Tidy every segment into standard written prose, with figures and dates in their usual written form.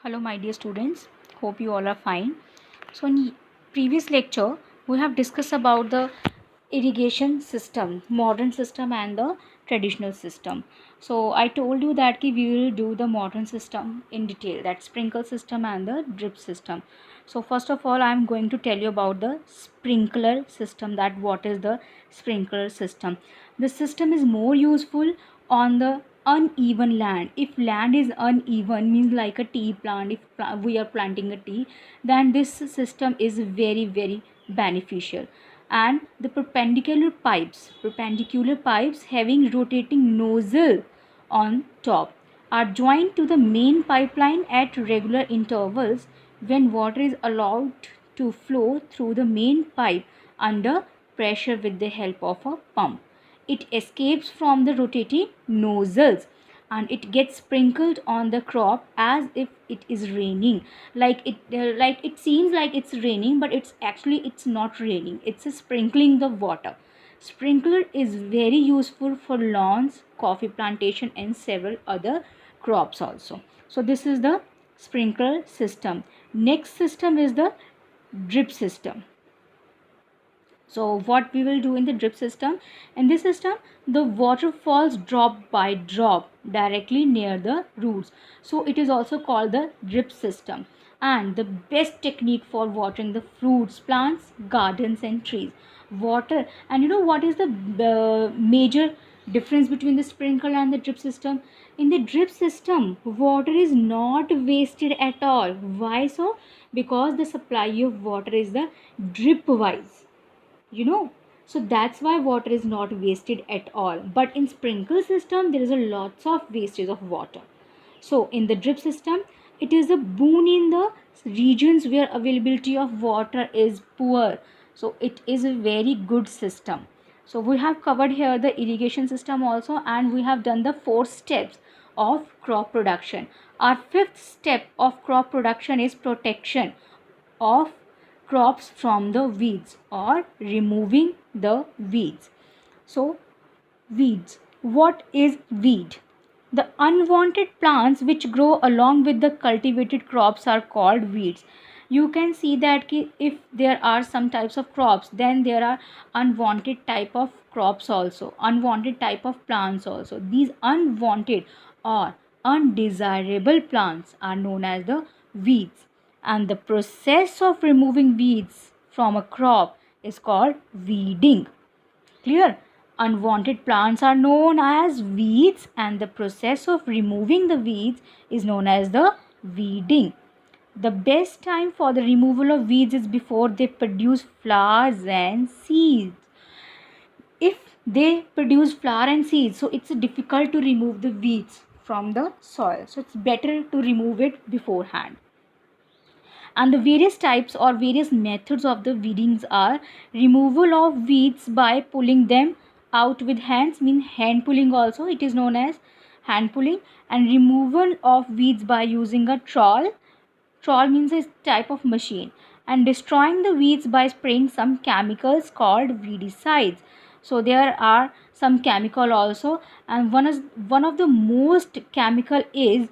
Hello my dear students, hope you all are fine. So in previous lecture we have discussed about the irrigation system, modern system and the traditional system. So I told you that we will do the modern system in detail, that sprinkle system and the drip system. So first of all I am going to tell you about the sprinkler system, that what is the sprinkler system. The system is more useful on the uneven land. If land is uneven, means like a tea plant, if we are planting a tea, then this system is very beneficial. And the perpendicular pipes having rotating nozzle on top are joined to the main pipeline at regular intervals. When water is allowed to flow through the main pipe under pressure with the help of a pump, it escapes from the rotating nozzles and it gets sprinkled on the crop as if it is raining. Like it seems like it's raining, but it's not raining, it's a sprinkling the water. Sprinkler is very useful for lawns, coffee plantation and several other crops also. So this is the sprinkler system. Next system is the drip system. So what we will do in the drip system, in this system the water falls drop by drop directly near the roots, so it is also called the drip system, and the best technique for watering the fruits, plants, gardens and trees. Water, and you know what is the major difference between the sprinkler and the drip system? In the drip system water is not wasted at all. Why so? Because the supply of water is the drip wise, you know, so that's why water is not wasted at all. But in sprinkle system there is a lots of wastage of water. So in the drip system it is a boon in the regions where availability of water is poor, so it is a very good system. So we have covered here the irrigation system also, and we have done the 4 steps of crop production. Our 5th step of crop production is protection of crops from the weeds or removing the weeds. So weeds, what is weed? The unwanted plants which grow along with the cultivated crops are called weeds. You can see that if there are some types of crops, then there are unwanted type of crops also, unwanted type of plants also. These unwanted or undesirable plants are known as the weeds, and the process of removing weeds from a crop is called weeding. Clear? Unwanted plants are known as weeds, and the process of removing the weeds is known as the weeding. The best time for the removal of weeds is before they produce flowers and seeds. If they produce flower and seeds, so it's difficult to remove the weeds from the soil, so it's better to remove it beforehand. And the various types or various methods of the weedings are removal of weeds by pulling them out with hands, mean hand pulling also, it is known as hand pulling. And removal of weeds by using a trawl means a type of machine. And destroying the weeds by spraying some chemicals called weedicides. So there are some chemical also, and one of the most chemical is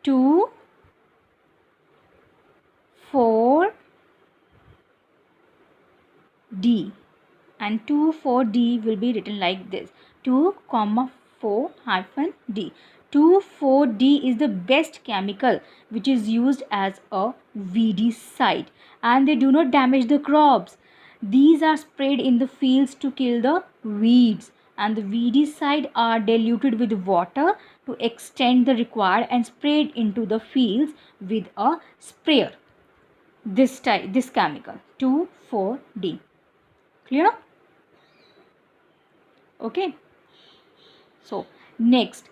2,4-D, and 2,4-D will be written like this: 2,4-D. 2,4-D is the best chemical which is used as a weedicide, and they do not damage the crops. These are sprayed in the fields to kill the weeds, and the weedicide are diluted with water to extend the required and sprayed into the fields with a sprayer. This chemical 2,4-D. Clear? Okay. So next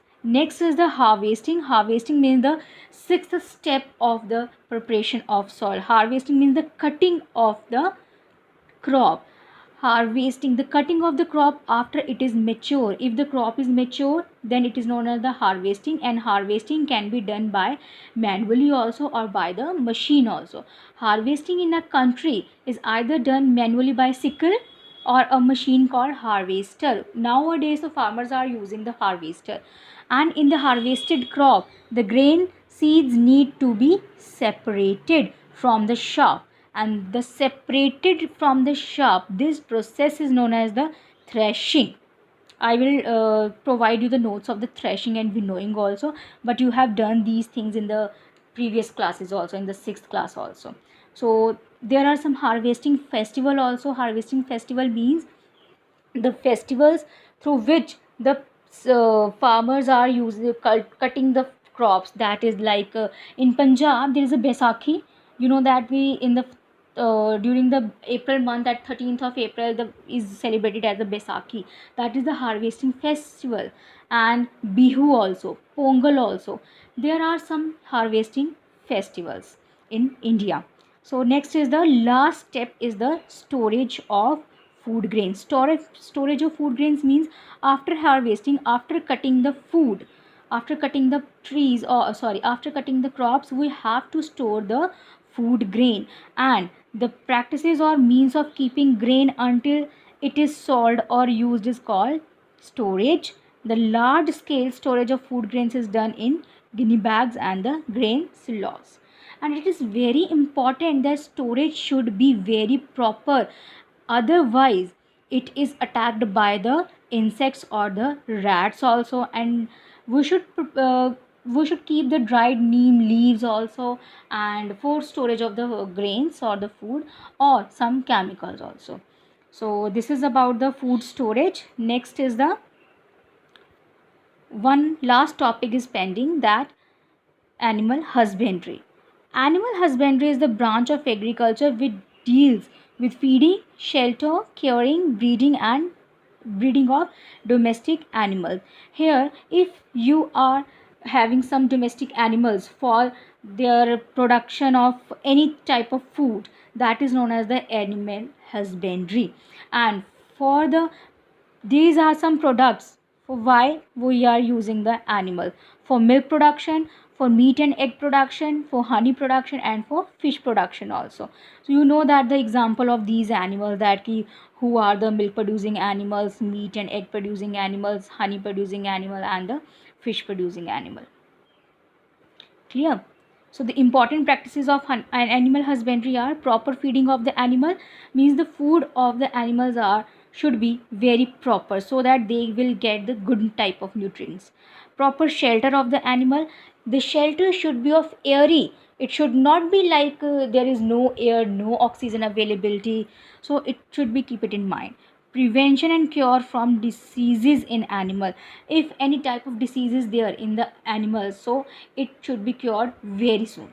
is the harvesting. Harvesting means the 6th step of the preparation of soil. Harvesting means the cutting of the crop. Harvesting, the cutting of the crop after it is mature. If the crop is mature, then it is known as the harvesting, and harvesting can be done by manually also or by the machine also. Harvesting in a country is either done manually by sickle or a machine called harvester. Nowadays the farmers are using the harvester, and in the harvested crop the grain seeds need to be separated from the sharp, and the separated from the sharp, this process is known as the threshing. I will provide you the notes of the threshing and winnowing also, but you have done these things in the previous classes also, in the 6th class also. So there are some harvesting festival also. Harvesting festival means the festivals through which the farmers are using cutting the crops. That is like in Punjab there is a Baisakhi. You know that we in the during the April month, at 13th of April, the is celebrated as the Baisakhi. That is the harvesting festival. And Bihu also, Pongal also. There are some harvesting festivals in India. So next is the last step is the storage of food grains. Storage of food grains means after harvesting, after cutting the food, after cutting the trees, or sorry, after cutting the crops, we have to store the food grain. And the practices or means of keeping grain until it is sold or used is called storage. The large scale storage of food grains is done in guinea bags and the grain silos. And it is very important that storage should be very proper, otherwise it is attacked by the insects or the rats also. And we should we should keep the dried neem leaves also, and for storage of the grains or the food, or some chemicals also. So this is about the food storage. Next is the one last topic is pending, that animal husbandry. Animal husbandry is the branch of agriculture which deals with feeding, shelter, caring, breeding, and breeding of domestic animals. Here, if you are having some domestic animals for their production of any type of food, that is known as the animal husbandry. And for the these are some products for why we are using the animal: for milk production, for meat and egg production, for honey production, and for fish production also. So you know that the example of these animals, that who are the milk producing animals, meat and egg producing animals, honey producing animal, and the fish producing animal. Clear? So the important practices of animal husbandry are: proper feeding of the animal, means the food of the animals are should be very proper so that they will get the good type of nutrients. Proper shelter of the animal, the shelter should be of airy. It should not be like there is no air, no oxygen availability. So it should be, keep it in mind. Prevention and cure from diseases in animal. If any type of disease is there in the animal, so it should be cured very soon.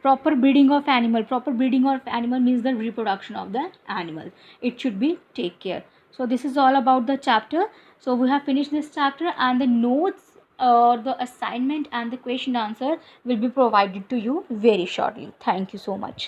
Proper breeding of animal. Proper breeding of animal means the reproduction of the animal. It should be take care. So this is all about the chapter. So we have finished this chapter, and the notes or the assignment and the question answer will be provided to you very shortly. Thank you so much.